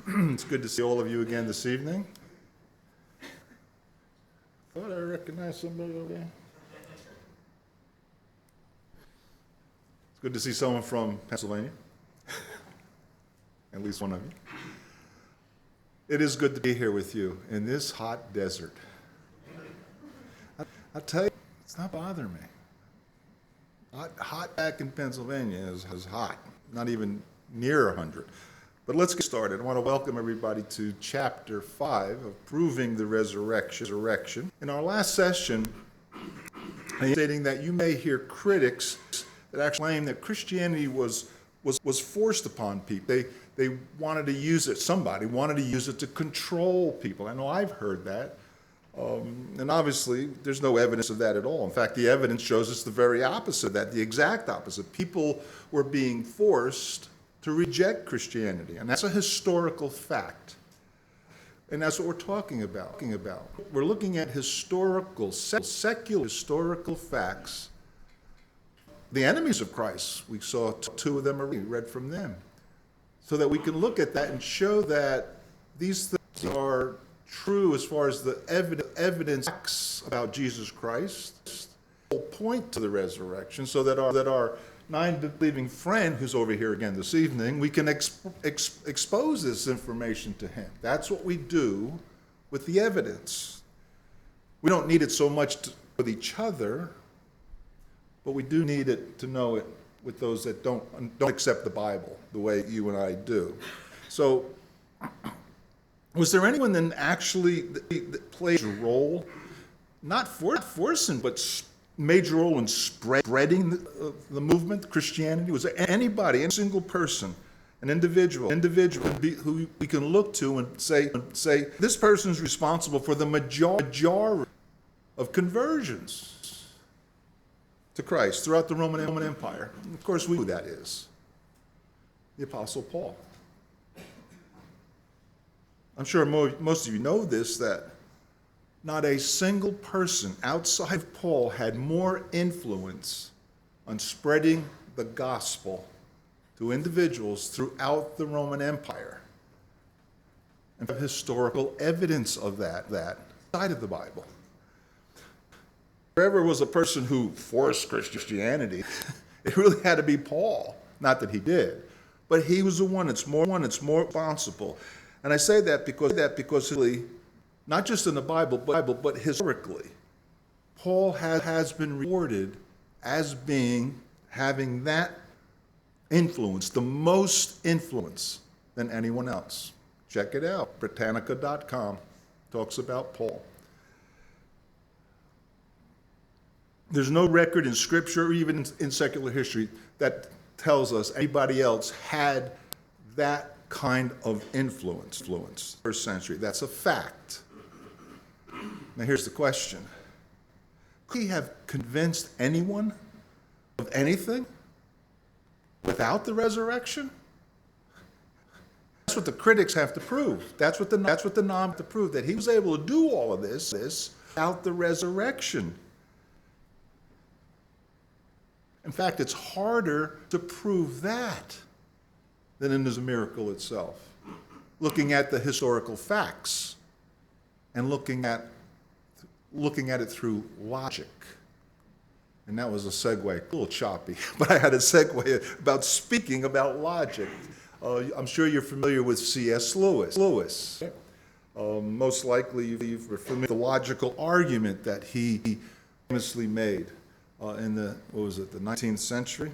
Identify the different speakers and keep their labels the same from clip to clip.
Speaker 1: It's good to see all of you again this evening. Thought I recognized somebody over there. It's good to see someone from Pennsylvania. At least one of you. It is good to be here with you in this hot desert. I'll tell you, it's not bothering me. Hot back in Pennsylvania is hot, not even near 100. But let's get started. I want to welcome everybody to chapter 5 of Proving the Resurrection. In our last session, I'm stating that you may hear critics that actually claim that Christianity was forced upon people. They wanted to use it, somebody wanted to use it to control people. I know I've heard that. And obviously, there's no evidence of that at all. In fact, the evidence shows it's the very opposite of that, the exact opposite. People were being forced to reject Christianity, and that's a historical fact. And that's what we're talking about. We're looking at secular historical facts. The enemies of Christ, we saw two of them already, we read from them, so that we can look at that and show that these things are true as far as the evidence about Jesus Christ will point to the resurrection, so that our non-believing friend who's over here again this evening, we can expose this information to him. That's what we do with the evidence. We don't need it so much with each other, but we do need it to know it with those that don't accept the Bible the way you and I do. So, was there anyone then actually that played a role, not forcing, but major role in spreading the movement, Christianity? Was there anybody, any single person, an individual who we can look to and say this person is responsible for the majority of conversions to Christ throughout the Roman Empire? And of course, we know who that is. The Apostle Paul. I'm sure most of you know this, that not a single person outside of Paul had more influence on spreading the gospel to individuals throughout the Roman Empire. And we have historical evidence of that side of the Bible. If there ever was a person who forced Christianity, it really had to be Paul. Not that he did, but he was the one that's more responsible. And I say that because not just in the Bible, but historically, Paul has been recorded as having that influence, the most influence than anyone else. Check it out. Britannica.com talks about Paul. There's no record in Scripture or even in secular history that tells us anybody else had that kind of influence. First century. That's a fact. Now here's the question. Could he have convinced anyone of anything without the resurrection? That's what the critics have to prove. That's what the non have to prove, that he was able to do all of this without the resurrection. In fact, it's harder to prove that than in the miracle itself. Looking at the historical facts and looking at it through logic. And that was a segue, a little choppy, but I had a segue about speaking about logic. I'm sure you're familiar with C.S. Lewis. Most likely you're familiar with the logical argument that he famously made in the 19th century?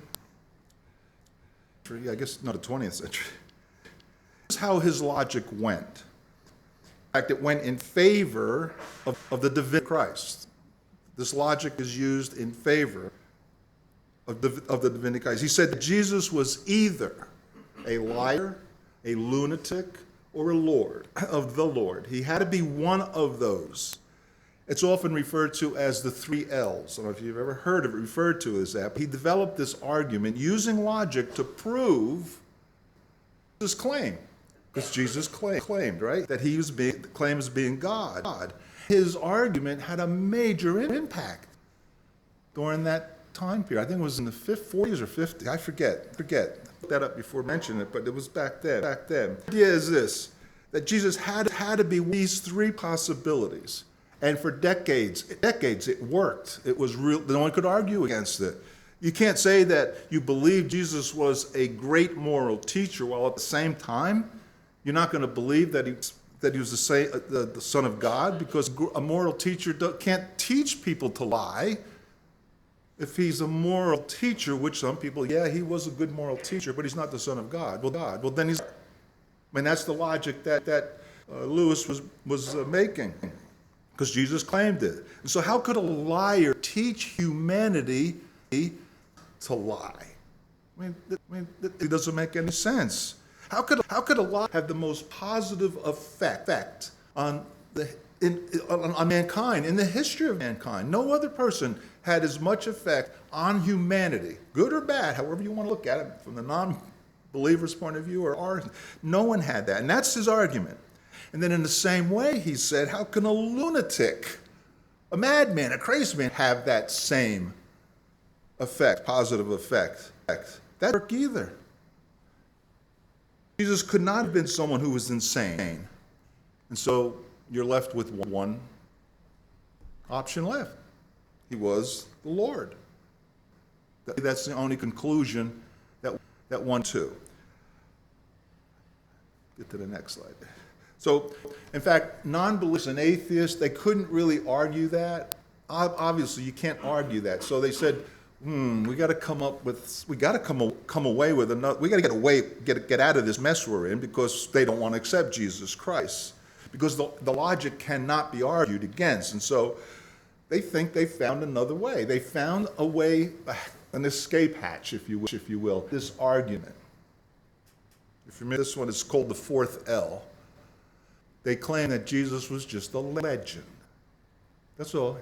Speaker 1: I guess not the 20th century. This is how his logic went. In fact, it went in favor of the divinity of Christ. This logic is used in favor of the divinity of Christ. He said that Jesus was either a liar, a lunatic, or a Lord of the Lord. He had to be one of those. It's often referred to as the 3 L's. I don't know if you've ever heard of it referred to as that. But he developed this argument using logic to prove his claim. Because Jesus claimed, right, that he was claimed as being God. His argument had a major impact during that time period. I think it was in the 40s or 50s. I forget. Look that up before mentioning it, but it was back then. The idea is this. that Jesus had to be these three possibilities. And for decades, it worked. It was real. No one could argue against it. You can't say that you believe Jesus was a great moral teacher while at the same time you're not going to believe that he was the Son of God, because a moral teacher can't teach people to lie. If he's a moral teacher, which some people, yeah, he was a good moral teacher, but he's not the Son of God. Well, then he's. I mean, that's the logic that Lewis was making, because Jesus claimed it. And so, how could a liar teach humanity to lie? I mean, it doesn't make any sense. How could a lie have the most positive effect on mankind in the history of mankind? No other person had as much effect on humanity, good or bad, however you want to look at it, from the non-believer's point of view or ours. No one had that, and that's his argument. And then in the same way, he said, how can a lunatic, a madman, a crazy man have that same effect, positive effect? That doesn't work either. Jesus could not have been someone who was insane. And so you're left with one option left. He was the Lord. That's the only conclusion that one to. Get to the next slide. So, in fact, non-believers and atheists, they couldn't really argue that. Obviously, you can't argue that. So they said, we got to come away with another. We got to get out of this mess we're in, because they don't want to accept Jesus Christ, because the logic cannot be argued against. And so they think they found another way. They found a way, an escape hatch, if you will, this argument. If you remember, this one is called the fourth L. They claim that Jesus was just a legend. That's all.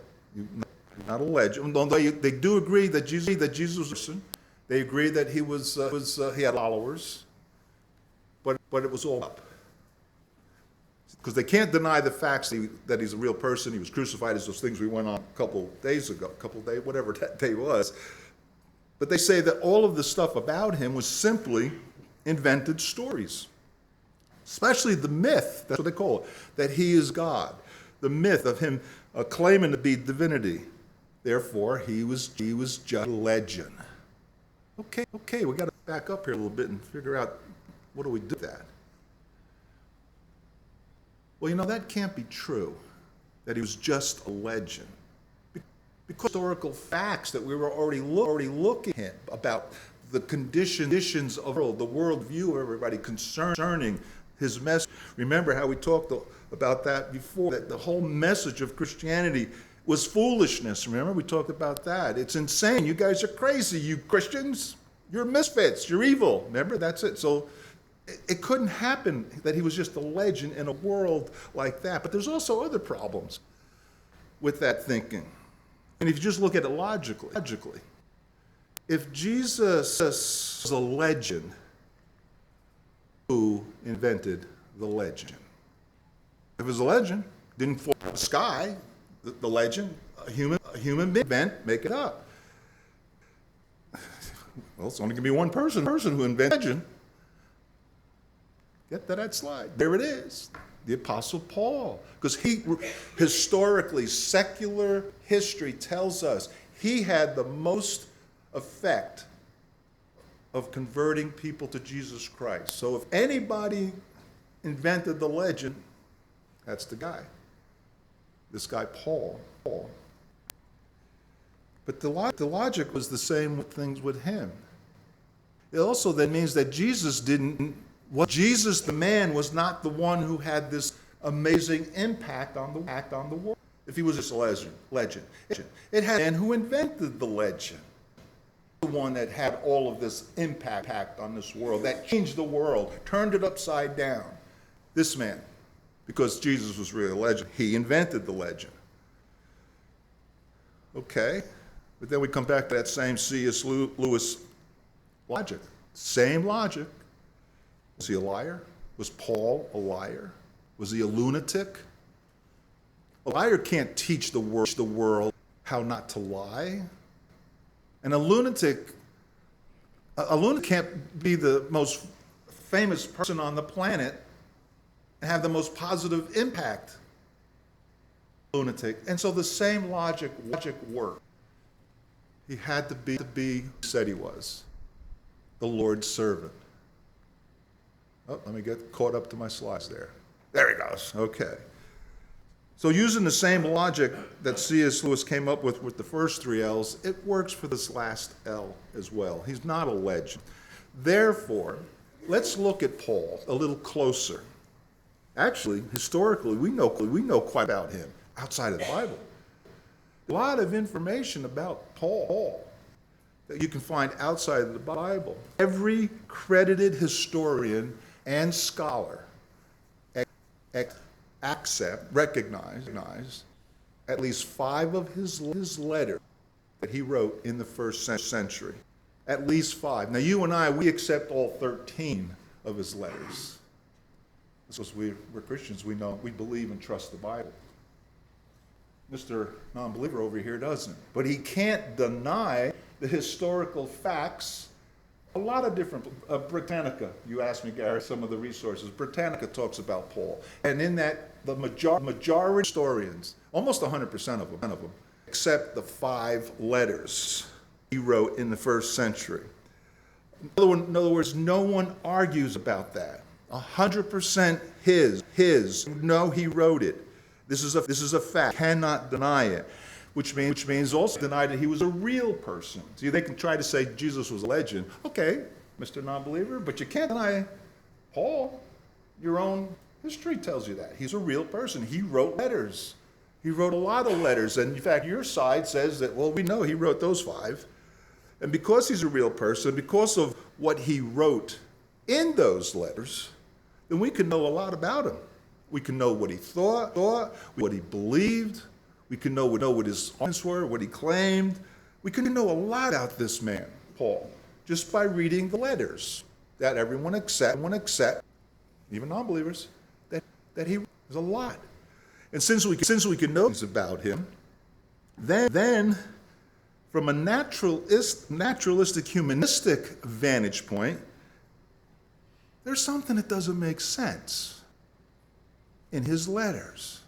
Speaker 1: Not a legend. Although they do agree that Jesus was a person. They agree that he he had followers, but it was all up. Because they can't deny the facts that he's a real person. He was crucified, as those things we went on a couple days, whatever that day was. But they say that all of the stuff about him was simply invented stories. Especially the myth, that's what they call it, that he is God. The myth of him claiming to be divinity. Therefore, he was just a legend. Okay, we got to back up here a little bit and figure out, what do we do with that? Well, that can't be true, that he was just a legend. Because historical facts that we were already looking at about the conditions of the world view of everybody concerning his message. Remember how we talked about that before, that the whole message of Christianity was foolishness. Remember, we talked about that. It's insane. You guys are crazy, you Christians. You're misfits. You're evil. Remember, that's it. So it couldn't happen that he was just a legend in a world like that. But there's also other problems with that thinking. And if you just look at it logically, if Jesus was a legend, who invented the legend? If it was a legend, didn't fall from the sky, the legend, a human being make it up. Well, it's only going to be one person who invented legend. Get to that slide. There it is. The Apostle Paul. Because historically, secular history tells us he had the most effect of converting people to Jesus Christ. So if anybody invented the legend, that's the guy. This guy, Paul. But the logic was the same things with him. It also then means that Jesus the man was not the one who had this amazing impact on the world. If he was just a legend. It had a man who invented the legend. The one that had all of this impact on this world, that changed the world, turned it upside down. This man, because Jesus was really a legend, he invented the legend. Okay, but then we come back to that same C.S. Lewis logic. Same logic. Was he a liar? Was Paul a liar? Was he a lunatic? A liar can't teach the world how not to lie. And a lunatic can't be the most famous person on the planet have the most positive impact. Lunatic. And so the same logic worked. He had to be who he said he was, the Lord's servant. Oh, let me get caught up to my slides there. There he goes. Okay. So using the same logic that C.S. Lewis came up with the first three L's, it works for this last L as well. He's not a legend. Therefore, let's look at Paul a little closer. Actually, historically, we know quite about him outside of the Bible. A lot of information about Paul that you can find outside of the Bible. Every credited historian and scholar recognize at least 5 of his letters that he wrote in the first century. At least 5. Now you and I, we accept all 13 of his letters. Because we're Christians, we believe and trust the Bible. Mr. Non-believer over here doesn't. But he can't deny the historical facts. A lot of different, Britannica, you asked me, Gary, some of the resources. Britannica talks about Paul. And in that, the majority historians, almost 100% of them, accept the 5 letters he wrote in the first century. In other words, no one argues about that. 100% his. No, he wrote it. This is a fact. Cannot deny it. Which means also deny that he was a real person. See, they can try to say Jesus was a legend. Okay, Mr. Non-believer, but you can't deny Paul. Your own history tells you that. He's a real person. He wrote letters. He wrote a lot of letters. And in fact, your side says that, well, we know he wrote those 5. And because he's a real person, because of what he wrote in those letters, then we can know a lot about him. We can know what he thought, what he believed. We can know what his arguments were, what he claimed. We can know a lot about this man, Paul, just by reading the letters that everyone accept, even non-believers, that he was a lot. And since we can know things about him, then from a naturalistic, humanistic vantage point, there's something that doesn't make sense in his letters.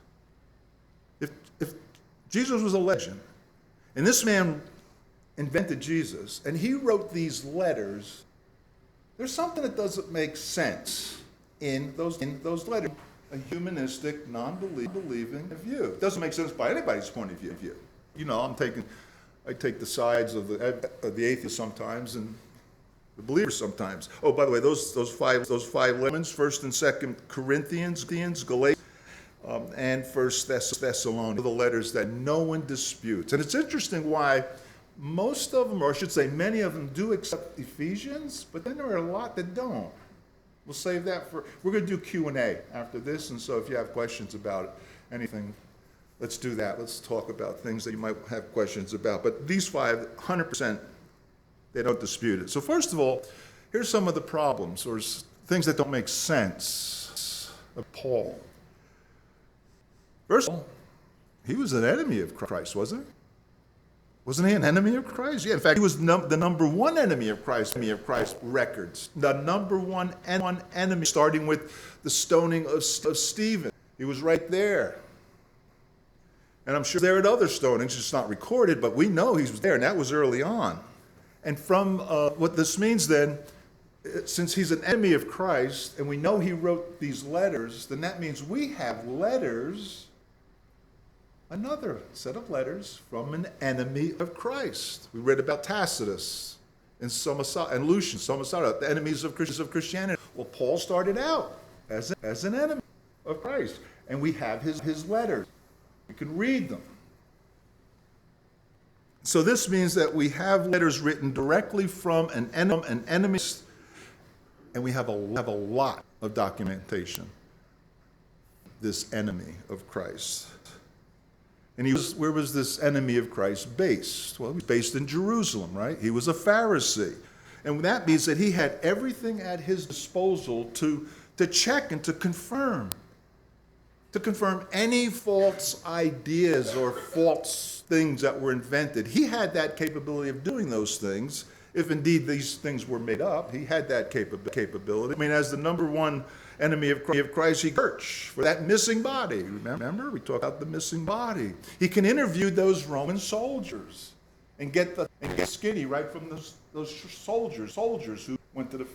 Speaker 1: If Jesus was a legend, and this man invented Jesus, and he wrote these letters, there's something that doesn't make sense in those letters. A humanistic, non-believing view. It doesn't make sense by anybody's point of view. You know, I take the sides of the atheists sometimes and the believers sometimes. Oh, by the way, those five lemons, 1st and 2nd Corinthians, Galatians, and 1st Thessalonians, the letters that no one disputes. And it's interesting why most of them, or I should say many of them, do accept Ephesians, but then there are a lot that don't. We'll save that we're going to do Q&A after this, and so if you have questions about anything, let's do that. Let's talk about things that you might have questions about. But these 5, 100%, they don't dispute it. So first of all, here's some of the problems or things that don't make sense of Paul. First of all, he was an enemy of Christ, wasn't he? Wasn't he an enemy of Christ? Yeah, in fact, he was the number 1 enemy of Christ records. The number one enemy, starting with the stoning of Stephen. He was right there. And I'm sure there are other stonings, it's not recorded, but we know he was there, and that was early on. And from what this means then, since he's an enemy of Christ, and we know he wrote these letters, then that means we have letters, another set of letters from an enemy of Christ. We read about Tacitus and Lucian, the enemies of Christianity. Well, Paul started out as an enemy of Christ, and we have his letters. We can read them. So this means that we have letters written directly from an enemy, and we have a lot of documentation. This enemy of Christ. And where was this enemy of Christ based? Well, he was based in Jerusalem, right? He was a Pharisee. And that means that he had everything at his disposal to check and to confirm any false ideas or false things that were invented. He had that capability of doing those things, if indeed these things were made up. He had that capability. I mean, as the number one enemy of Christ, he searched for that missing body. Remember, we talked about the missing body. He can interview those Roman soldiers and get skinny right from those soldiers who went to the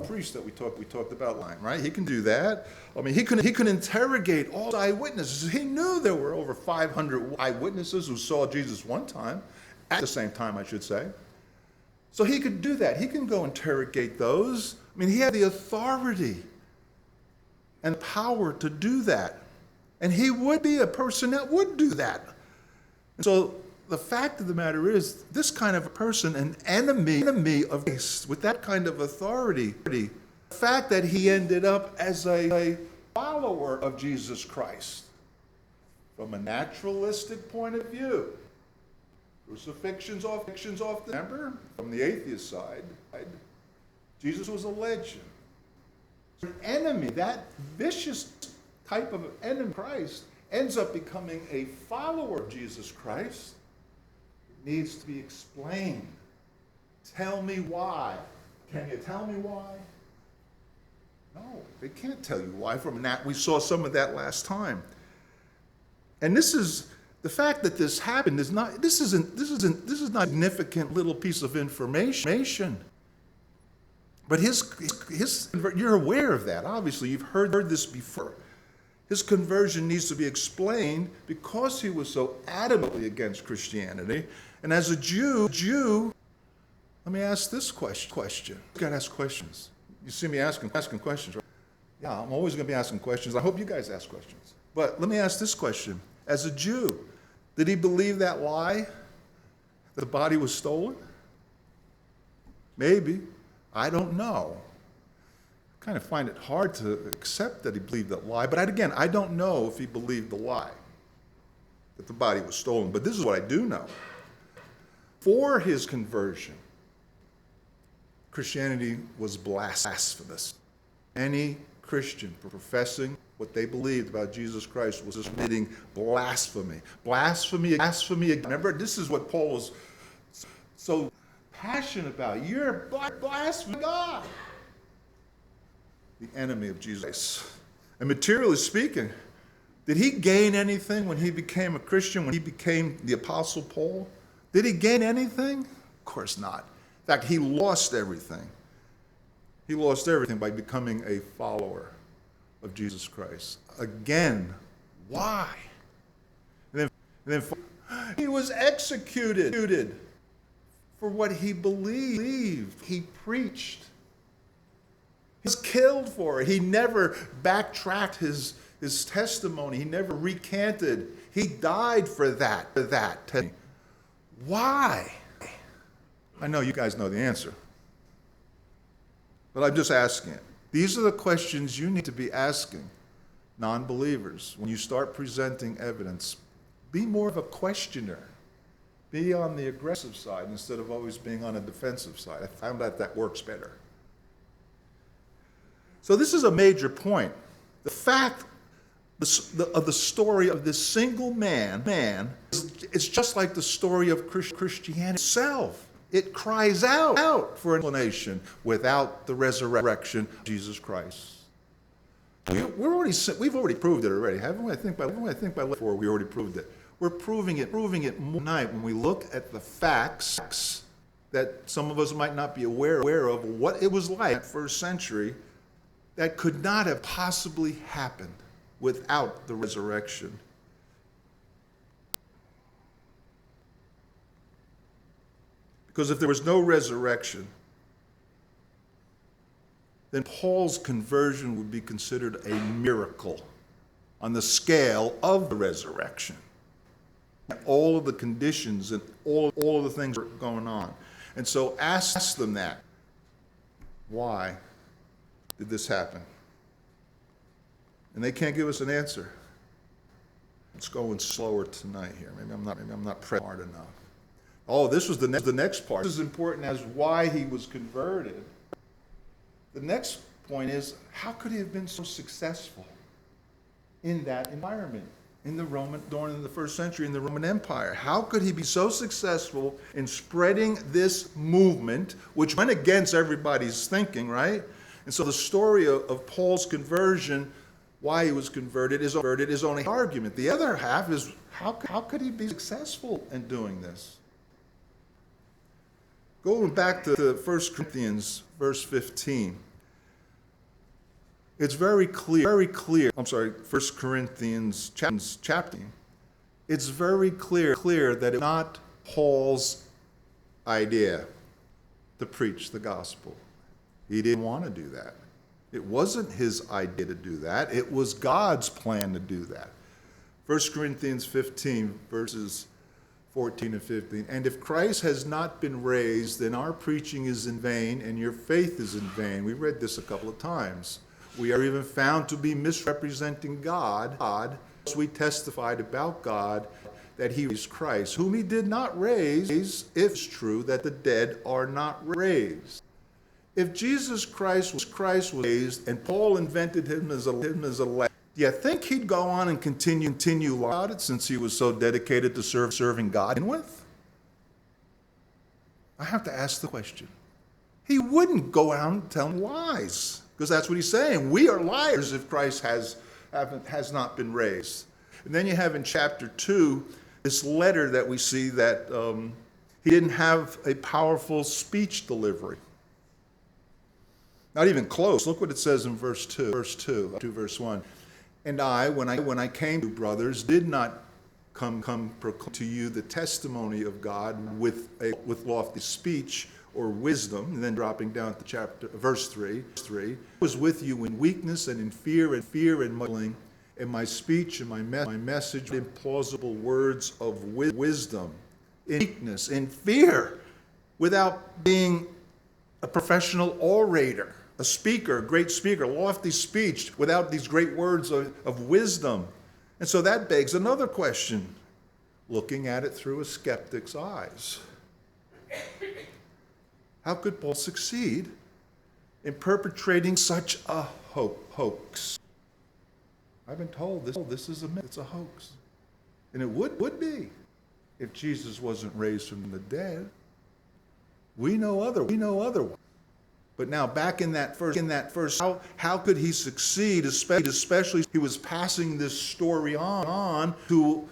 Speaker 1: priest that we talked about line, right? He can do that. I mean, he can interrogate all eyewitnesses. He knew there were over 500 eyewitnesses who saw Jesus one time, at the same time, I should say. So he could do that. He can go interrogate those. I mean, he had the authority and power to do that. And he would be a person that would do that. And so the fact of the matter is, this kind of a person, an enemy of Christ, with that kind of authority, the fact that he ended up as a follower of Jesus Christ, from a naturalistic point of view, crucifixions off the, remember, from the atheist side, Jesus was a legend. An enemy, that vicious type of enemy of Christ, ends up becoming a follower of Jesus Christ. It needs to be explained. Tell me why. Can you tell me why? No, they can't tell you why. From that, we saw some of that last time. And this is the fact that this happened is not. This is not a significant little piece of information. But you're aware of that. Obviously, you've heard this before. His conversion needs to be explained because he was so adamantly against Christianity. And as a Jew, let me ask this question. You gotta ask questions. You see me asking questions, right? Yeah, I'm always gonna be asking questions. I hope you guys ask questions. But let me ask this question. As a Jew, did he believe that lie that the body was stolen? Maybe. I don't know. I kind of find it hard to accept that he believed that lie, but again, I don't know if he believed the lie that the body was stolen, but this is what I do know. For his conversion, Christianity was blasphemous. Any Christian professing what they believed about Jesus Christ was committing blasphemy. Blasphemy. Remember, this is what Paul was so passionate about. You're blaspheming God. The enemy of Jesus. And materially speaking, did he gain anything when he became a Christian, when he became the Apostle Paul? Did he gain anything? Of course not. In fact, he lost everything. He lost everything by becoming a follower of Jesus Christ. Again, why? And then he was executed for what he believed. He preached. He was killed for it. He never backtracked his testimony. He never recanted. He died for that. Why? I know you guys know the answer. But I'm just asking it. These are the questions you need to be asking non-believers. When you start presenting evidence, be more of a questioner. Be on the aggressive side instead of always being on a defensive side. I found that works better. So this is a major point. The fact of the story of this single man is just like the story of Christianity itself. It cries out for an explanation without the resurrection of Jesus Christ. We've already proved it already, haven't we? I think by 4 we already proved it. We're proving it more tonight when we look at the facts that some of us might not be aware of what it was like in the first century that could not have possibly happened without the resurrection. Because if there was no resurrection, then Paul's conversion would be considered a miracle on the scale of the resurrection. All of the conditions and all of the things that are going on. And so ask them that. Why did this happen? And they can't give us an answer. It's going slower tonight here. Maybe I'm not pressing hard enough. Oh, this was the next part. This is important as why he was converted. The next point is, how could he have been so successful in that environment, during the first century in the Roman Empire. How could he be so successful in spreading this movement, which went against everybody's thinking, right? And so the story of Paul's conversion, why he was converted, is only argument. The other half is, how could he be successful in doing this? Going back to 1 Corinthians, verse 15. It's very clear. I'm sorry, 1 Corinthians chapter. It's very clear that it's not Paul's idea to preach the gospel. He didn't want to do that. It wasn't his idea to do that. It was God's plan to do that. 1 Corinthians 15, verses 14 and 15. And if Christ has not been raised, then our preaching is in vain and your faith is in vain. We read this a couple of times. We are even found to be misrepresenting God. We testified about God that he is Christ, whom he did not raise, if it's true that the dead are not raised. If Jesus Christ was raised and Paul invented him as a lamb, do you think he'd go on and continue about it since he was so dedicated to serving God with? I have to ask the question. He wouldn't go out and tell lies. Because that's what he's saying. We are liars if Christ has not been raised. And then you have in chapter 2 this letter that we see that he didn't have a powerful speech delivery. Not even close. Look what it says in verse 2, up to verse 1. And I, when I came to you, brothers, did not come proclaim to you the testimony of God with lofty speech or wisdom, and then dropping down to verse 3, was with you in weakness and in fear and muddling, and my speech and my message in plausible words of wisdom, in weakness, in fear, without being a professional orator, a speaker, a great speaker, lofty speech, without these great words of wisdom. And so that begs another question, looking at it through a skeptic's eyes. How could Paul succeed in perpetrating such a hoax? I've been told this is a myth. It's a hoax. And it would be if Jesus wasn't raised from the dead. We know otherwise. But now back in that first, how could he succeed, especially he was passing this story on to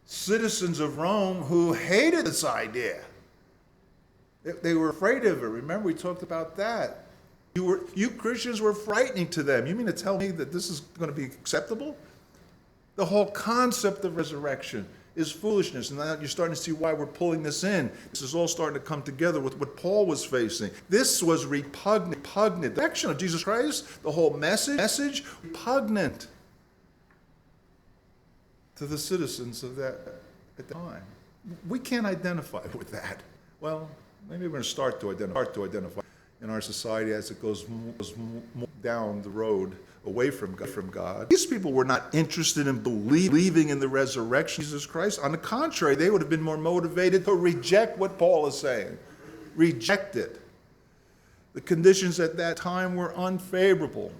Speaker 1: citizens of Rome who hated this idea. They were afraid of it. Remember, we talked about that. You Christians were frightening to them. You mean to tell me that this is going to be acceptable? The whole concept of resurrection is foolishness. And now you're starting to see why we're pulling this in. This is all starting to come together with what Paul was facing. This was repugnant. The action of Jesus Christ, the whole message, repugnant to the citizens of that at the time. We can't identify with that. Well, maybe we're going to start to identify in our society as it goes more down the road away from God. These people were not interested in believing in the resurrection of Jesus Christ. On the contrary, they would have been more motivated to reject what Paul is saying. Reject it. The conditions at that time were unfavorable.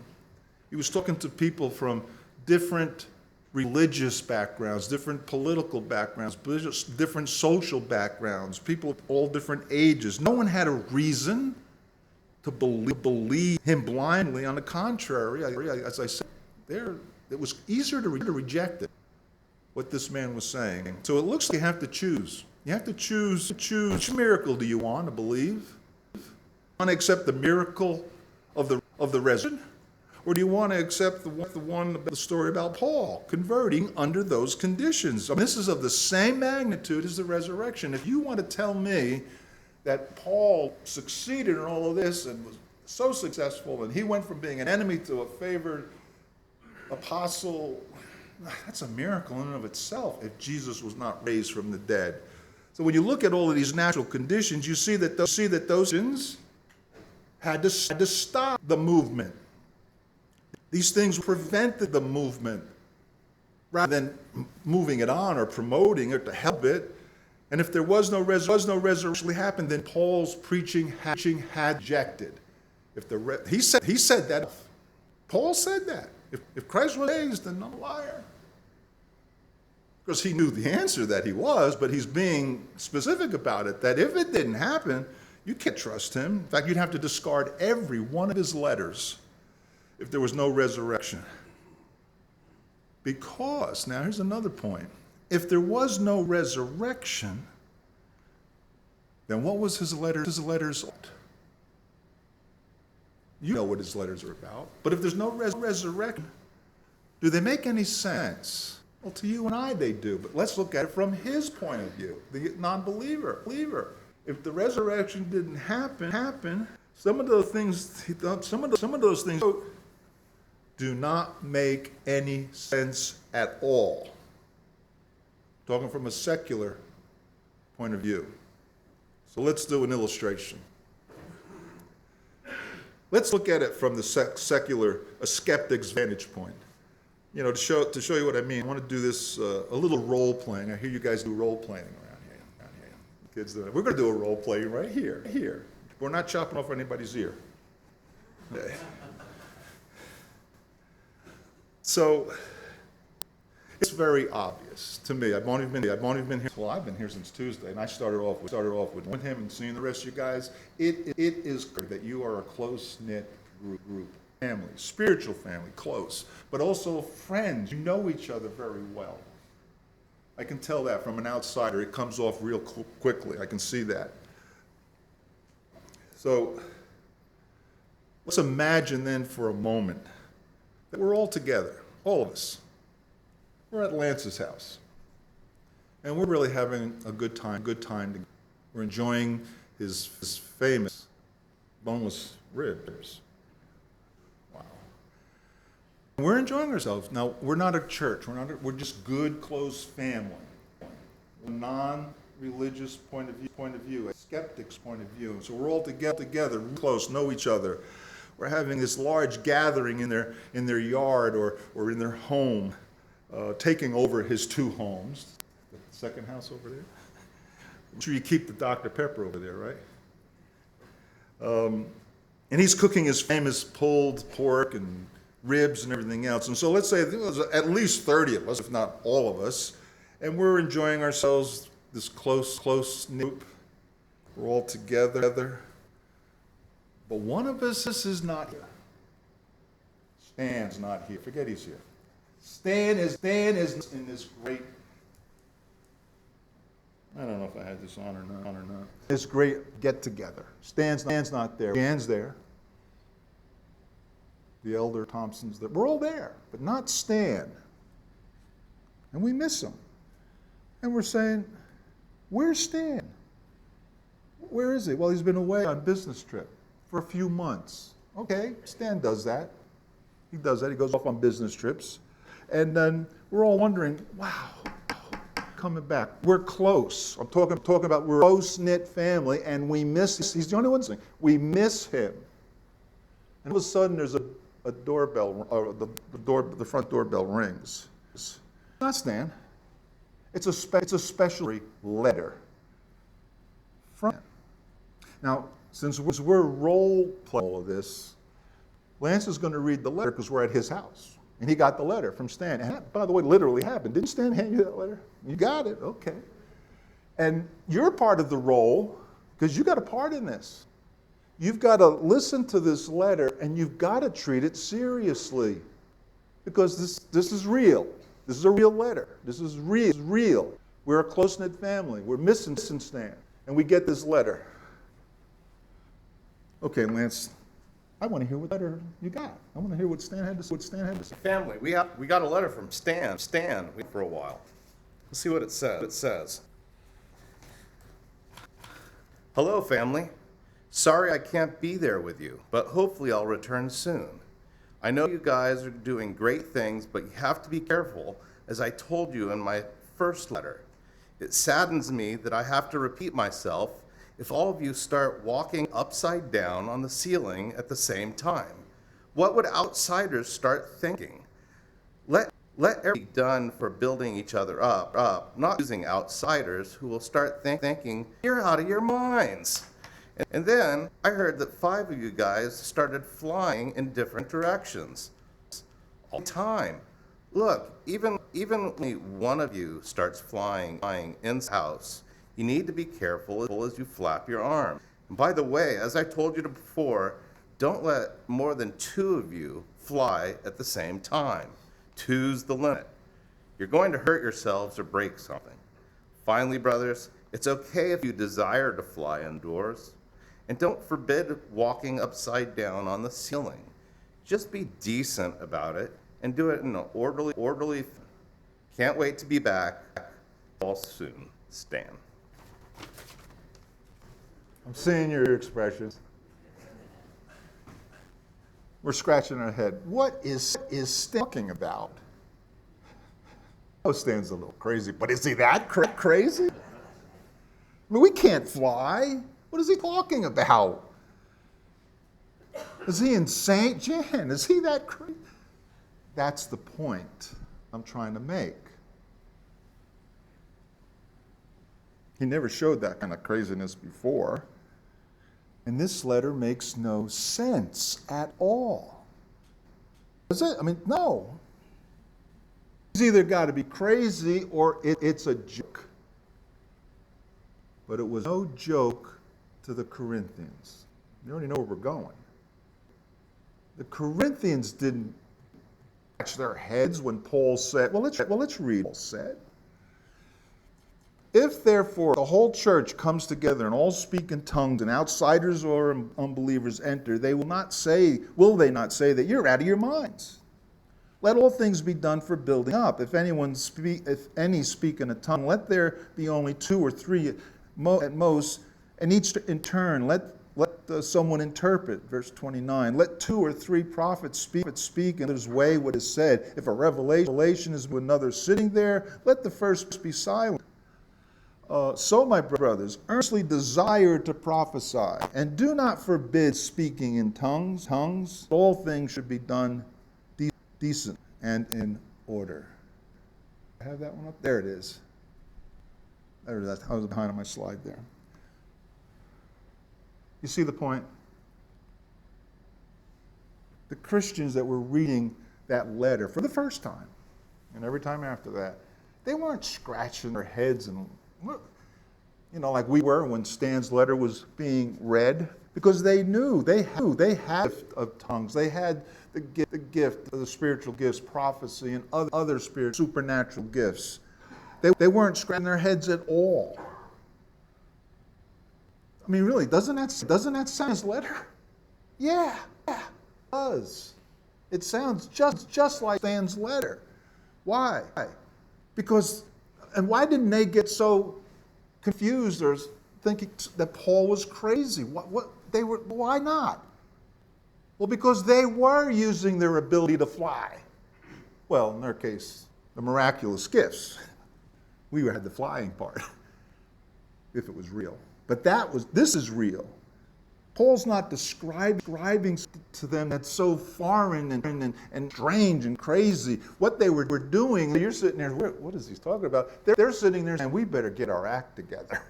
Speaker 1: He was talking to people from different religious backgrounds, different political backgrounds, different social backgrounds, people of all different ages. No one had a reason to believe him blindly. On the contrary, as I said, it was easier to reject it, what this man was saying. So it looks like you have to choose. You have to choose which miracle do you want to believe? Do you want to accept the miracle of the resurrection? Or do you want to accept the story about Paul converting under those conditions? I mean, this is of the same magnitude as the resurrection. If you want to tell me that Paul succeeded in all of this and was so successful, and he went from being an enemy to a favored apostle, that's a miracle in and of itself if Jesus was not raised from the dead. So when you look at all of these natural conditions, you see that those things had to stop the movement. These things prevented the movement rather than moving it on or promoting it to help it. And if there was no resurrection happened, then Paul's preaching had rejected. He said that. Paul said that. If Christ was raised, then I'm a liar. Because he knew the answer that he was, but he's being specific about it, that if it didn't happen, you can't trust him. In fact, you'd have to discard every one of his letters if there was no resurrection. Because, now here's another point, if there was no resurrection, then what was his letters about? You know what his letters are about. But if there's no resurrection, do they make any sense? Well, to you and I, they do. But let's look at it from his point of view, the non-believer. If the resurrection didn't happen, some of those things do not make any sense at all. Talking from a secular point of view. So let's do an illustration. Let's look at it from the secular, a skeptic's vantage point. You know, to show you what I mean, I want to do this, a little role playing. I hear you guys do role playing around here. Kids do it. We're going to do a role play right here. We're not chopping off anybody's ear. Okay. So, it's very obvious to me. I've only been here. Well, I've been here since Tuesday, and I started off with him and seeing the rest of you guys. It is clear that you are a close-knit group, family, spiritual family, close, but also friends. You know each other very well. I can tell that from an outsider. It comes off real quickly. I can see that. So, let's imagine then for a moment that we're all together, all of us. We're at Lance's house, and we're really having a good time. We're enjoying his famous boneless ribs. Wow. We're enjoying ourselves. Now, we're not a church. We're just good, close family. A non-religious point of view, a skeptic's point of view. So we're all together, close, know each other. We're having this large gathering in their yard or in their home. Taking over his two homes, the second house over there. I'm sure you keep the Dr. Pepper over there, right? And he's cooking his famous pulled pork and ribs and everything else. And so let's say there was at least 30 of us, if not all of us, and we're enjoying ourselves, this close group. We're all together. But one of us is not here. Stan's not here. Forget he's here. Stan is in this great, I don't know if I had this on or not. This great get-together. Stan's not there. Stan's there. The elder Thompson's there. We're all there, but not Stan. And we miss him. And we're saying, where's Stan? Where is he? Well, he's been away on business trip for a few months. Okay, Stan does that. He does that. He goes off on business trips. And then we're all wondering, wow, coming back. We're close. I'm talking about we're a close-knit family, and we miss, he's the only one saying, we miss him. And all of a sudden there's a doorbell, the front doorbell rings. It's not Stan. It's a special letter from him. Now, since we're role playing all of this, Lance is going to read the letter because we're at his house. And he got the letter from Stan. And that, by the way, literally happened. Didn't Stan hand you that letter? You got it. Okay. And you're part of the role because you got a part in this. You've got to listen to this letter and you've got to treat it seriously because this is real. This is a real letter. This is real. We're a close-knit family. We're missing Stan. And we get this letter. Okay, Lance. I want to hear what letter you got. I want to hear what Stan had to say.
Speaker 2: Family, we got a letter from Stan for a while. Let's see what it says. It says, "Hello, family. Sorry I can't be there with you, but hopefully I'll return soon. I know you guys are doing great things, but you have to be careful, as I told you in my first letter. It saddens me that I have to repeat myself if all of you start walking upside down on the ceiling at the same time. What would outsiders start thinking? Let everything be done for building each other up, not using outsiders who will start thinking, you're out of your minds. And then I heard that 5 of you guys started flying in different directions all the time. Look, even when one of you starts flying in the house, you need to be careful as you flap your arm. And by the way, as I told you before, don't let more than two of you fly at the same time. Two's the limit. You're going to hurt yourselves or break something. Finally, brothers, it's okay if you desire to fly indoors. And don't forbid walking upside down on the ceiling. Just be decent about it and do it in an orderly. Can't wait to be back. All soon. Stan.
Speaker 1: I'm seeing your expressions. We're scratching our head. What is Stan talking about? Oh, Stan's a little crazy, but is he that crazy? I mean, we can't fly. What is he talking about? Is he insane? Jan, is he that crazy? That's the point I'm trying to make. He never showed that kind of craziness before. And this letter makes no sense at all. Does it? I mean, no. He's either got to be crazy or it's a joke. But it was no joke to the Corinthians. You already know where we're going. The Corinthians didn't scratch their heads when Paul said, well, let's read what Paul said. If therefore the whole church comes together and all speak in tongues and outsiders or unbelievers enter, will they not say that you're out of your minds? Let all things be done for building up. If any speak in a tongue, let there be only two or three at most, and each in turn let someone interpret. Verse 29. Let two or three prophets speak in his way what is said. If a revelation is with another sitting there, let the first be silent. So, my brothers, earnestly desire to prophesy, and do not forbid speaking in tongues. All things should be done decent and in order. I have that one up? There it is. There it is. I was behind on my slide there. You see the point? The Christians that were reading that letter for the first time, and every time after that, they weren't scratching their heads and, like we were when Stan's letter was being read, because they knew they had the gift of tongues. They had the gift of the spiritual gifts, prophecy, and other supernatural gifts. They weren't scratching their heads at all. I mean, really, doesn't that sound his letter? Yeah, it does. It sounds just like Stan's letter. Why? Because, and why didn't they get so confused or thinking that Paul was crazy? Why not? Well, because they were using their ability to fly. Well, in their case, the miraculous gifts. We had the flying part, if it was real. But this is real. Paul's not describing to them that's so foreign and strange and crazy. What they were doing, you're sitting there, what is he talking about? They're sitting there saying, we better get our act together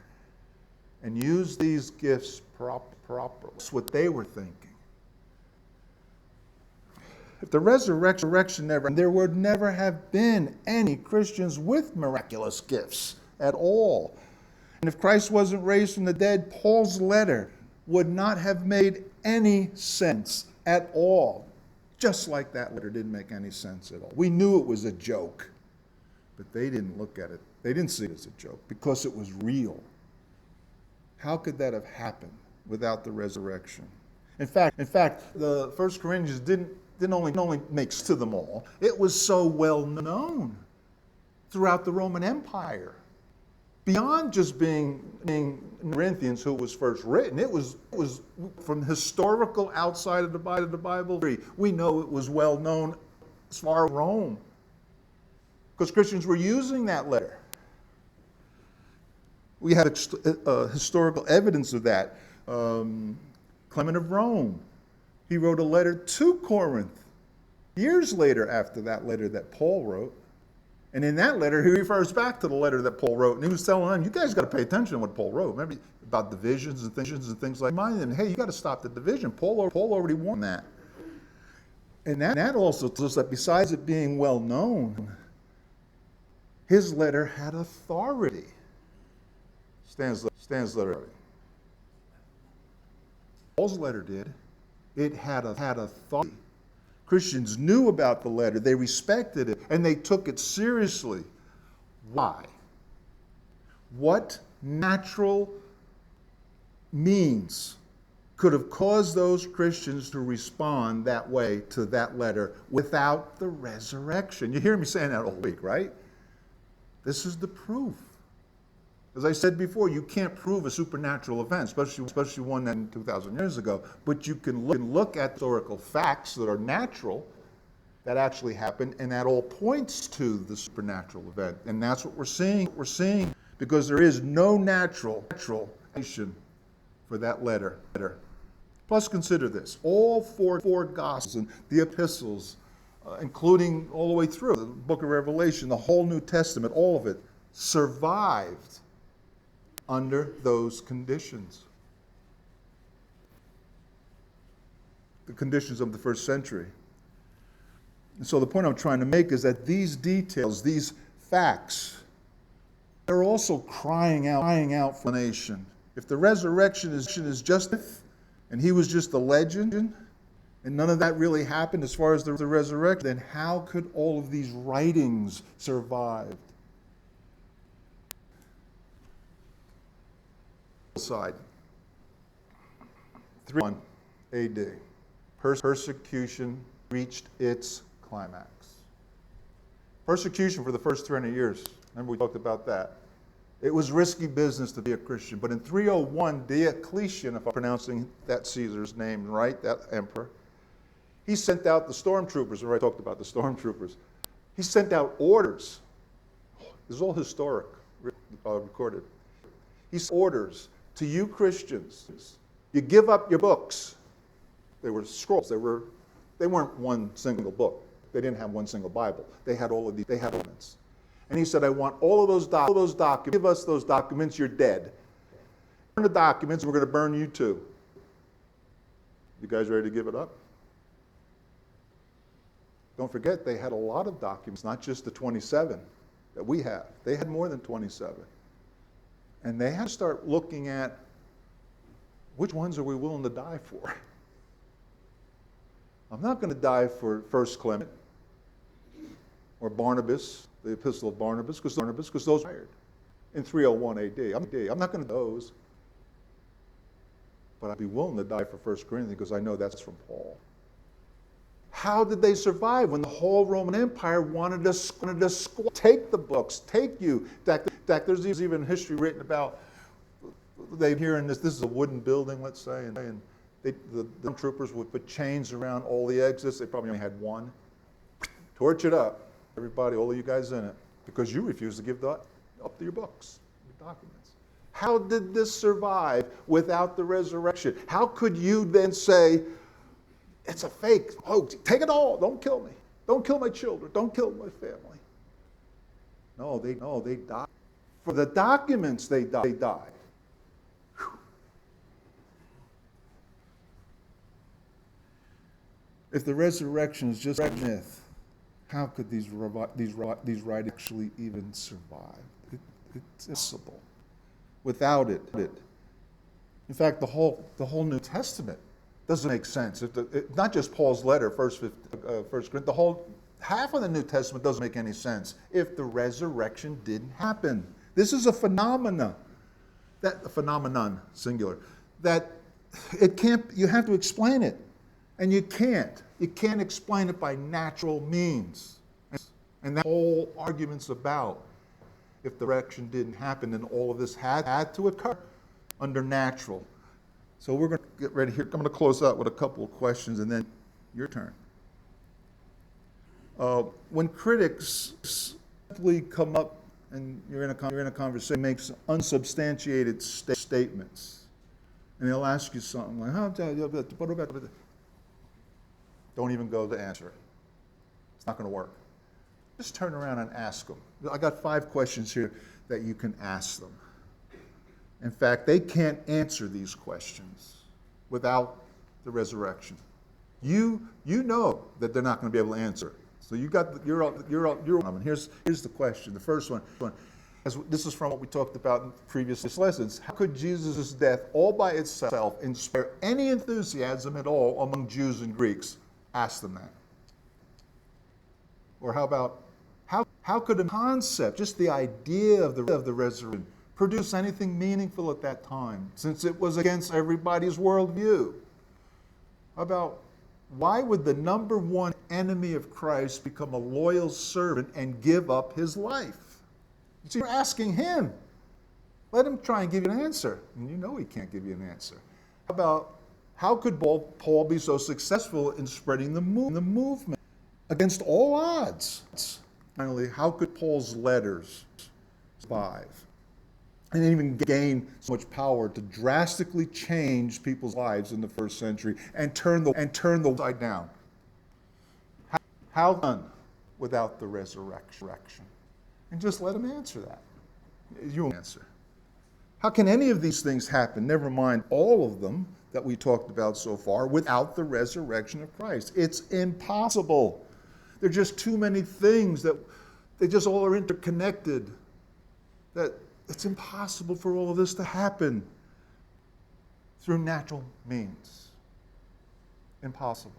Speaker 1: and use these gifts properly. That's what they were thinking. If the resurrection never, there would never have been any Christians with miraculous gifts at all. And if Christ wasn't raised from the dead, Paul's letter would not have made any sense at all. Just like that letter didn't make any sense at all. We knew it was a joke, but they didn't look at it. They didn't see it as a joke because it was real. How could that have happened without the resurrection? In fact, the First Corinthians didn't only make sense to them all. It was so well known throughout the Roman Empire. Beyond just being Corinthians, who was first written, it was from historical outside of the Bible. We know it was well known as far as Rome, because Christians were using that letter. We have historical evidence of that. Clement of Rome, he wrote a letter to Corinth years later after that letter that Paul wrote. And in that letter, he refers back to the letter that Paul wrote. And he was telling them, you guys got to pay attention to what Paul wrote. Remember about divisions and things like that. Remind them, hey, you got to stop the division. Paul already warned that. And that also tells us that besides it being well known, his letter had authority. Stan's letter. Paul's letter did. It had authority. Christians knew about the letter. They respected it, and they took it seriously. Why? What natural means could have caused those Christians to respond that way to that letter without the resurrection? You hear me saying that all week, right? This is the proof. As I said before, you can't prove a supernatural event, especially one that 2,000 years ago, but you can look at historical facts that are natural, that actually happened, and that all points to the supernatural event. And that's what we're seeing. Because there is no natural explanation for that letter. Plus, consider this. All four Gospels and the epistles, including all the way through the book of Revelation, the whole New Testament, all of it, survived under those conditions. The conditions of the first century. And so the point I'm trying to make is that these details, these facts, they're also crying out for the nation. If the resurrection is just myth, and he was just a legend, and none of that really happened as far as the resurrection, then how could all of these writings survive? Side. 301 AD. Persecution reached its climax. Persecution for the first 300 years. Remember we talked about that. It was risky business to be a Christian. But in 301, Diocletian, if I'm pronouncing that Caesar's name right, that emperor, he sent out the stormtroopers. Remember I talked about the stormtroopers. He sent out orders. This is all historic, recorded. He sent orders to you Christians. You give up your books. They were scrolls. They weren't one single book. They didn't have one single Bible. They had all of these. They had documents. And he said, I want all of those documents. Give us those documents. You're dead. Burn the documents. We're going to burn you too. You guys ready to give it up? Don't forget, they had a lot of documents, not just the 27 that we have. They had more than 27. And they had to start looking at which ones are we willing to die for? I'm not going to die for First Clement or Barnabas, the Epistle of Barnabas, because those were hired in 301 AD. I'm not going to do those. But I'd be willing to die for First Corinthians because I know that's from Paul. How did they survive when the whole Roman Empire wanted to take the books, take you? In fact, there's even history written about they hearing this is a wooden building, let's say, and the troopers would put chains around all the exits. They probably only had one. Torch it up, everybody, all of you guys in it, because you refused to give up your books, your documents. How did this survive without the resurrection? How could you then say, it's a fake hoax. Take it all. Don't kill me. Don't kill my children. Don't kill my family. No, they died. For the documents, they died. Whew. If the resurrection is just a myth, how could these writings actually even survive? It's impossible. Without it. In fact, the whole New Testament doesn't make sense. Not just Paul's letter, First Corinthians, the whole half of the New Testament doesn't make any sense if the resurrection didn't happen. This is a phenomenon, singular, that it can't. You have to explain it, and you can't. You can't explain it by natural means, and that whole argument's about if the resurrection didn't happen, then all of this had to occur under natural. So we're going to get ready here. I'm going to close out with a couple of questions, and then your turn. When critics simply come up and you're in a conversation, makes unsubstantiated statements, and they'll ask you something like, what about this? Don't even go to answer it. It's not going to work. Just turn around and ask them. I got 5 questions here that you can ask them. In fact, they can't answer these questions without the resurrection. You know that they're not going to be able to answer. So you're one of them. Here's the question. The first one. This is from what we talked about in previous lessons. How could Jesus' death all by itself inspire any enthusiasm at all among Jews and Greeks? Ask them that. Or how about, how could a concept, just the idea of the resurrection, produce anything meaningful at that time, since it was against everybody's worldview? How about, why would the number one enemy of Christ become a loyal servant and give up his life? So you're asking him. Let him try and give you an answer. And you know he can't give you an answer. How about, how could Paul be so successful in spreading the movement against all odds? Finally, how could Paul's letters survive and even gain so much power to drastically change people's lives in the first century and turn the upside down? How done without the resurrection? And just let him answer that. You'll answer. How can any of these things happen, never mind all of them that we talked about so far, without the resurrection of Christ? It's impossible. There are just too many things that they just all are interconnected, that it's impossible for all of this to happen through natural means. Impossible.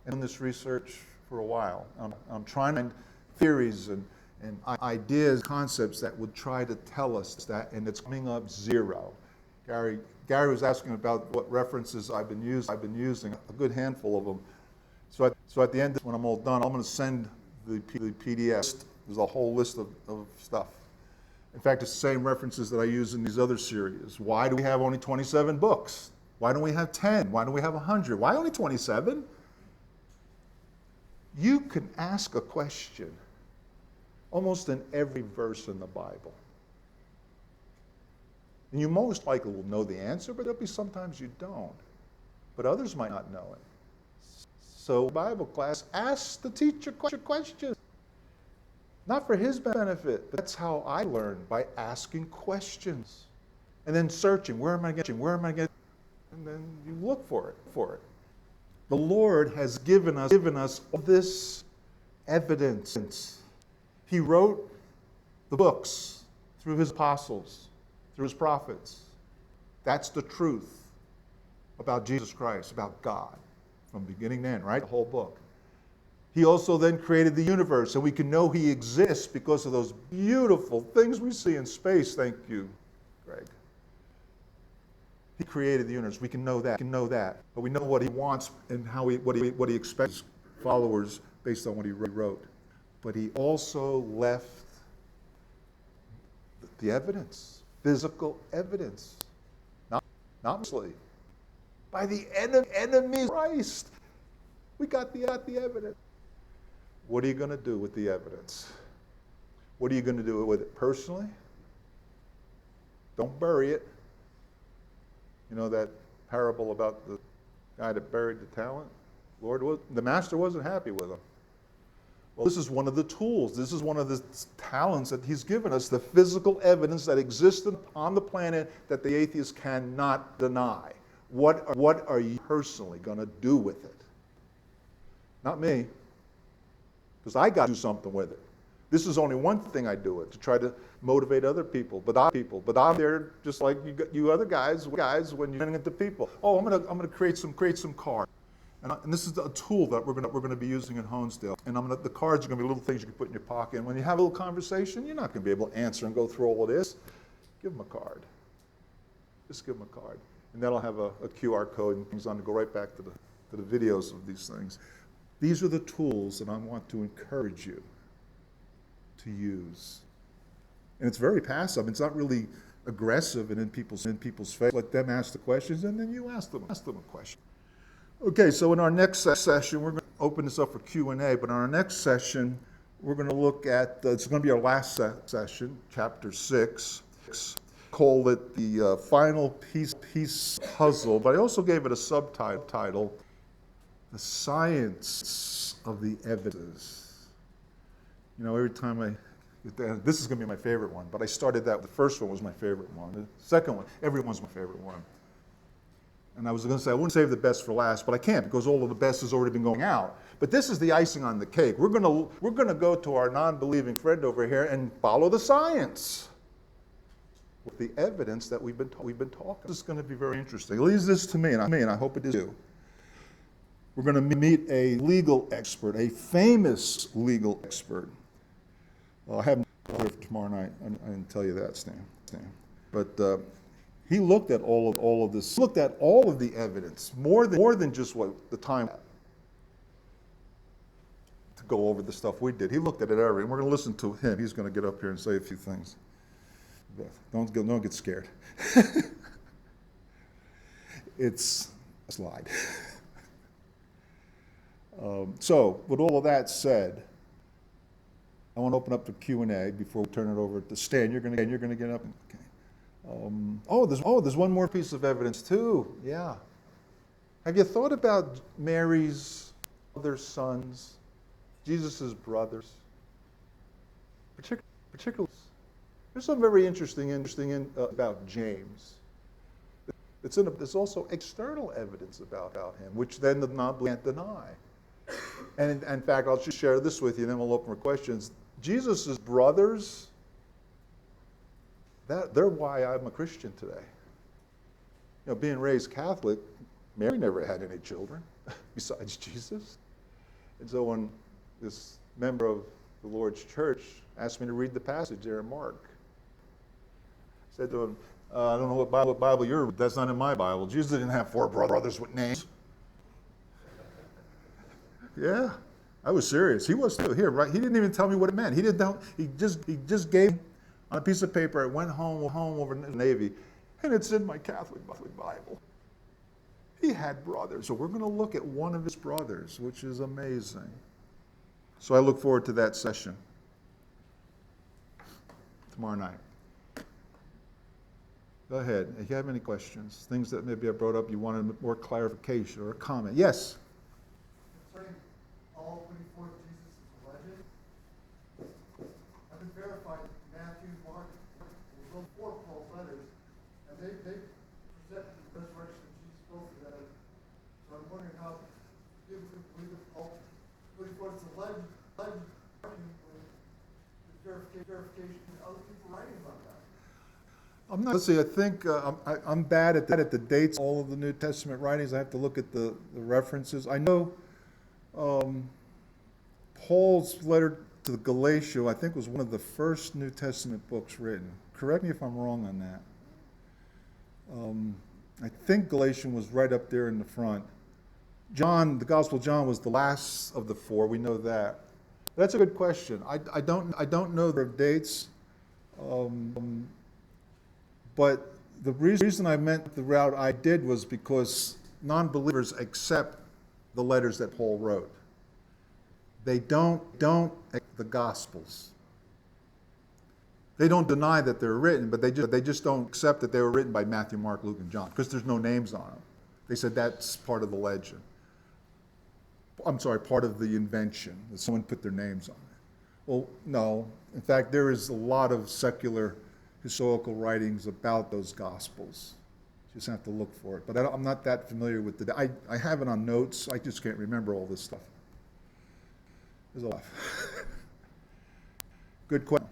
Speaker 1: And in this research for a while, I'm trying to find theories and ideas, concepts that would try to tell us that, and it's coming up zero. Gary was asking about what references I've been using, a good handful of them. So at the end, when I'm all done, I'm going to send the PDF. There's a whole list of stuff. In fact, it's the same references that I use in these other series. Why do we have only 27 books? Why don't we have 10? Why don't we have 100? Why only 27? You can ask a question almost in every verse in the Bible. And you most likely will know the answer, but there'll be sometimes you don't. But others might not know it. So Bible class, ask the teacher questions. Not for his benefit, but that's how I learn, by asking questions. And then searching, where am I getting? And then you look for it. The Lord has given us all this evidence. He wrote the books through his apostles, through his prophets. That's the truth about Jesus Christ, about God, from beginning to end, right? The whole book. He also then created the universe, and we can know he exists because of those beautiful things we see in space. Thank you, Greg. He created the universe. We can know that. But we know what he wants and what he expects followers based on what he wrote. But he also left the evidence, physical evidence, not mostly. By the enemy of Christ, we got the evidence. What are you going to do with the evidence? What are you going to do with it personally? Don't bury it. You know that parable about the guy that buried the talent? The master wasn't happy with him. Well, this is one of the tools. This is one of the talents that he's given us, the physical evidence that exists on the planet that the atheist cannot deny. What are you personally going to do with it? Not me, because I got to do something with it. This is only one thing I do it, to try to motivate other people. But I'm there just like you other guys when you're sending it to people. Oh, I'm gonna create some cards. And this is a tool that we're going to be using in Honesdale. And the cards are going to be little things you can put in your pocket. And when you have a little conversation, you're not going to be able to answer and go through all of this. Give them a card. Just give them a card. And that'll have a QR code and things on to go right back to the videos of these things. These are the tools that I want to encourage you to use. And it's very passive. It's not really aggressive and in people's face. Let them ask the questions, and then you ask them a question. Okay, so in our next session, we're going to open this up for Q&A, but in our next session, we're going to look at, it's going to be our last session, chapter 6. Call it the final piece puzzle, but I also gave it a subtitle, The Science of the Evidence. You know, every time this is going to be my favorite one, but I started that, the first one was my favorite one. The second one, everyone's my favorite one. And I was going to say, I wouldn't save the best for last, but I can't because all of the best has already been going out. But this is the icing on the cake. We're going to go to our non-believing friend over here and follow the science with the evidence that we've been talking. This is going to be very interesting. It leaves this to me, and I hope it is you. We're going to meet a legal expert, a famous legal expert. Well, I haven't heard tomorrow night. I didn't tell you that, Stan. But he looked at all of this. He looked at all of the evidence, more than just what the time to go over the stuff we did. He looked at it everything. We're going to listen to him. He's going to get up here and say a few things. Don't get scared. It's a slide. So, with all of that said, I want to open up the Q&A before we turn it over to Stan. You're going to get up. Okay. There's one more piece of evidence too. Yeah. Have you thought about Mary's other sons, Jesus' brothers? Particularly, there's something very interesting about James. There's also external evidence about him, which then the non-believers can't deny. And in fact, I'll just share this with you, and then we'll open for questions. Jesus' brothers, they're why I'm a Christian today. You know, being raised Catholic, Mary never had any children besides Jesus. And so when this member of the Lord's church asked me to read the passage there in Mark, I said to him, I don't know what Bible you're reading. That's not in my Bible. Jesus didn't have 4 brothers with names. Yeah, I was serious. He was still here, right? He didn't even tell me what it meant. He didn't know. He just gave on a piece of paper. I went home over the Navy, and it's in my Catholic Bible. He had brothers, so we're going to look at one of his brothers, which is amazing. So I look forward to that session tomorrow night. Go ahead. If you have any questions, things that maybe I brought up, you wanted more clarification or a comment. Yes?
Speaker 3: Concerning all 24 of Jesus is a legend, I've been verified Matthew, Mark, and those 4 Paul's letters, and they present the resurrection of Jesus both of them. So I'm wondering how people can believe that all 24 is a legend with verification and other people writing about that.
Speaker 1: Let's see, I think I'm bad at the dates, all of the New Testament writings. I have to look at the references. I know Paul's letter to the Galatia, I think, was one of the first New Testament books written. Correct me if I'm wrong on that. I think Galatian was right up there in the front. John, the Gospel of John was the last of the 4. We know that. That's a good question. I don't know the dates. But the reason I meant the route I did was because non-believers accept the letters that Paul wrote. They don't accept the Gospels. They don't deny that they're written, but they just don't accept that they were written by Matthew, Mark, Luke, and John because there's no names on them. They said that's part of the legend. I'm sorry, part of the invention, that someone put their names on it. Well, no. In fact, there is a lot of secular historical writings about those Gospels. You just have to look for it. But I'm not that familiar with I have it on notes. I just can't remember all this stuff. There's a lot. Good question.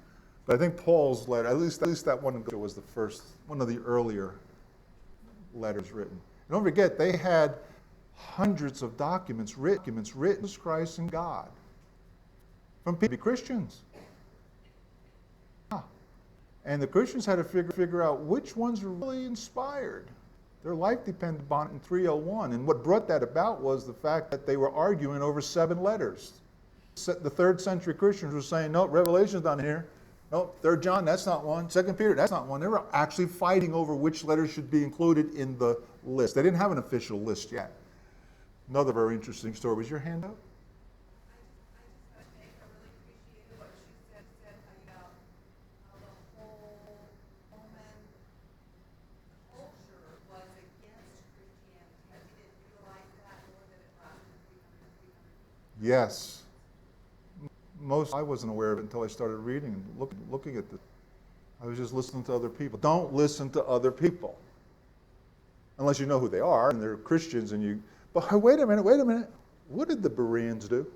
Speaker 1: But I think Paul's letter, at least that one was the first, one of the earlier letters written. And don't forget, they had hundreds of documents written, Jesus Christ and God, from people, Christians. And the Christians had to figure out which ones were really inspired. Their life depended upon it in 301. And what brought that about was the fact that they were arguing over 7 letters. The 3rd century Christians were saying, no, Revelation's not here. No, 3rd John, that's not one. 2nd Peter, that's not one. They were actually fighting over which letters should be included in the list. They didn't have an official list yet. Another very interesting story. Was your hand up? Yes. I wasn't aware of it until I started reading and looking at this. I was just listening to other people. Don't listen to other people. unless you know who they are and they're Christians and you, but wait a minute. What did the Bereans do?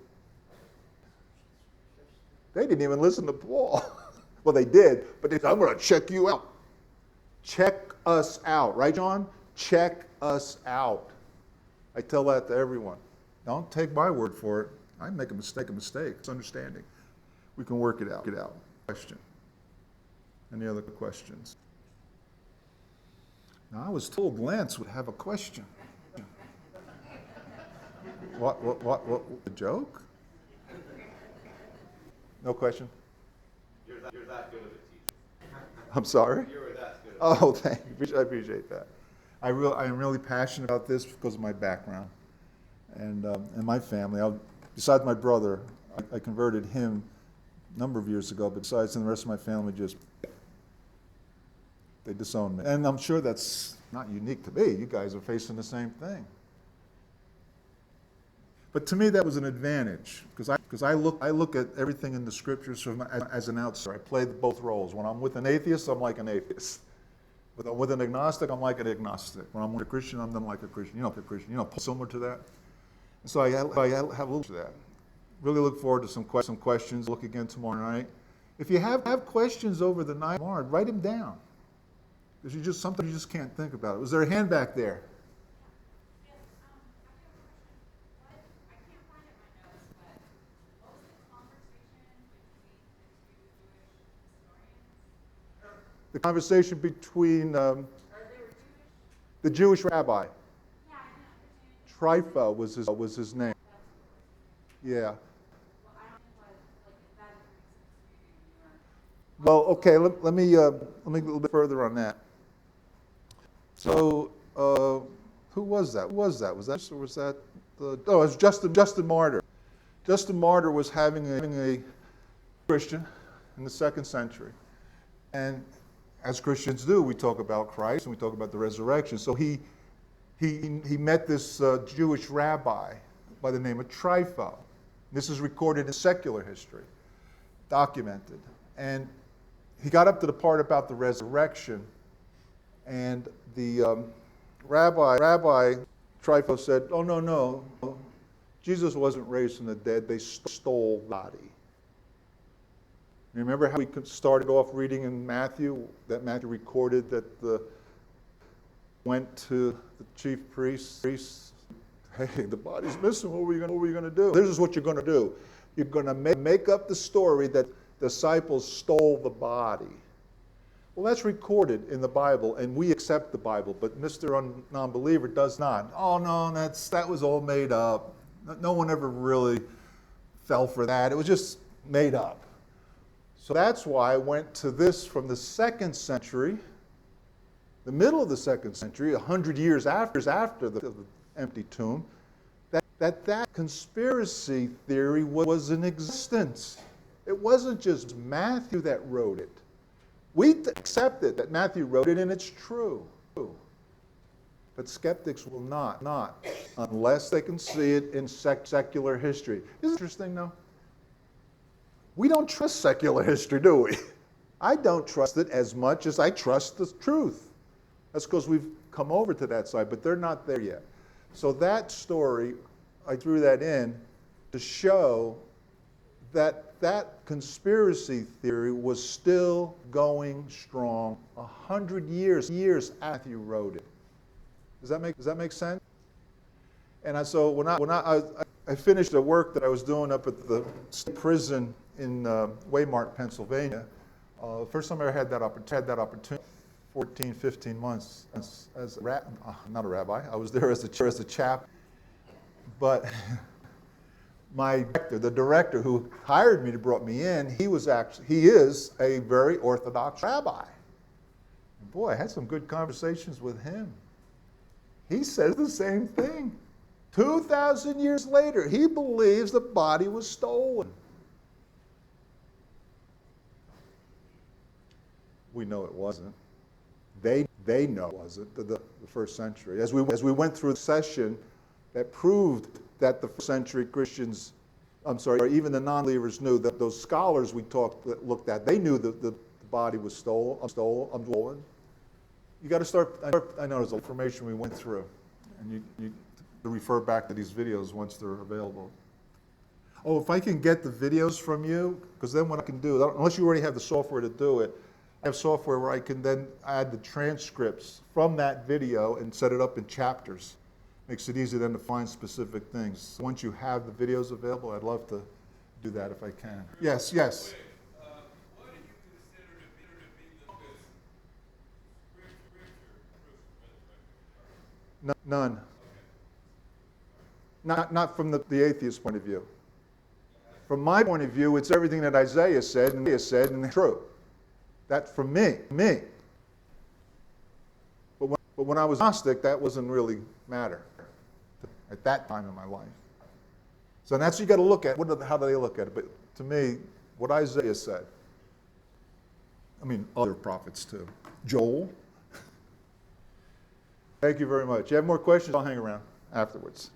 Speaker 1: They didn't even listen to Paul. Well, they did, but they said, I'm going to check you out. Check us out, right, John? Check us out. I tell that to everyone. Don't take my word for it. I make a mistake. It's understanding. We can work it out. Question. Any other questions? Now, I was told Lance would have a question. What, a joke? No question?
Speaker 2: You're that good of a teacher.
Speaker 1: I'm sorry?
Speaker 2: You're that good.
Speaker 1: Oh, thank you. I appreciate that. I am really passionate about this because of my background and my family. Besides my brother, I converted him a number of years ago, but besides him, the rest of my family they disowned me. And I'm sure that's not unique to me. You guys are facing the same thing. But to me, that was an advantage because I look at everything in the scriptures as an outsider. I play both roles. When I'm with an atheist, I'm like an atheist. When I'm with an agnostic, I'm like an agnostic. When I'm with a Christian, I'm then like a Christian. Similar to that. And so I have a little to that. Really look forward to some questions. Look again tomorrow night. If you have questions over the night, write them down. Because sometimes you just can't think about it. Was there a hand back there? The conversation between the Jewish rabbi. Trypho was his name. Yeah. Well, okay. Let me go a little bit further on that. So, who was that? Was that it was Justin Martyr. Justin Martyr was having a Christian in the 2nd century, and as Christians do, we talk about Christ and we talk about the resurrection. So he met this Jewish rabbi by the name of Trypho. This is recorded in secular history, documented. And he got up to the part about the resurrection, and the Rabbi Trypho said, "Oh, no, Jesus wasn't raised from the dead. They stole the body." Remember how we started off reading in Matthew, that Matthew recorded that went to the chief priests, hey, the body's missing, what are we going to do? This is what you're going to do. You're going to make up the story that disciples stole the body. Well, that's recorded in the Bible, and we accept the Bible, but Mr. Non-believer does not. Oh, no, that was all made up. No one ever really fell for that. It was just made up. So that's why I went to this from the 2nd century, the middle of the 2nd century, 100 years after the empty tomb, that conspiracy theory was in existence. It wasn't just Matthew that wrote it. We accept it, that Matthew wrote it, and it's true. But skeptics will not, unless they can see it in secular history. Isn't it interesting, though? We don't trust secular history, do we? I don't trust it as much as I trust the truth. That's because we've come over to that side, but they're not there yet. So that story, I threw that in to show that that conspiracy theory was still going strong 100 years after Matthew wrote it. Does that make sense? And so when I finished the work that I was doing up at the state prison in Waymart, Pennsylvania, first time I ever had that opportunity, 14, 15 months as not a rabbi. I was there as a chaplain. But the director who hired me, brought me in, he is a very Orthodox rabbi. And boy, I had some good conversations with him. He says the same thing. 2,000 years later, he believes the body was stolen. We know it wasn't. They know it wasn't, the first century. As we went through the session that proved that the first century Christians, or even the non-believers knew, that those scholars we looked at, they knew that the body was stolen. You got to start, I know there's information we went through, and you refer back to these videos once they're available. Oh, if I can get the videos from you, because then what I can do, unless you already have the software to do it, I have software where I can then add the transcripts from that video and set it up in chapters. Makes it easy then to find specific things. Once you have the videos available, I'd love to do that if I can. Yes, yes.
Speaker 4: What do you consider to be the biggest scripture
Speaker 1: None. Not from the atheist point of view. From my point of view, it's everything that Isaiah said and true. That's from me. But when I was Gnostic, that wasn't really matter at that time in my life. So that's what you got to look at. How do they look at it? But to me, what Isaiah said, I mean, other prophets too. Joel. Thank you very much. You have more questions? I'll hang around afterwards.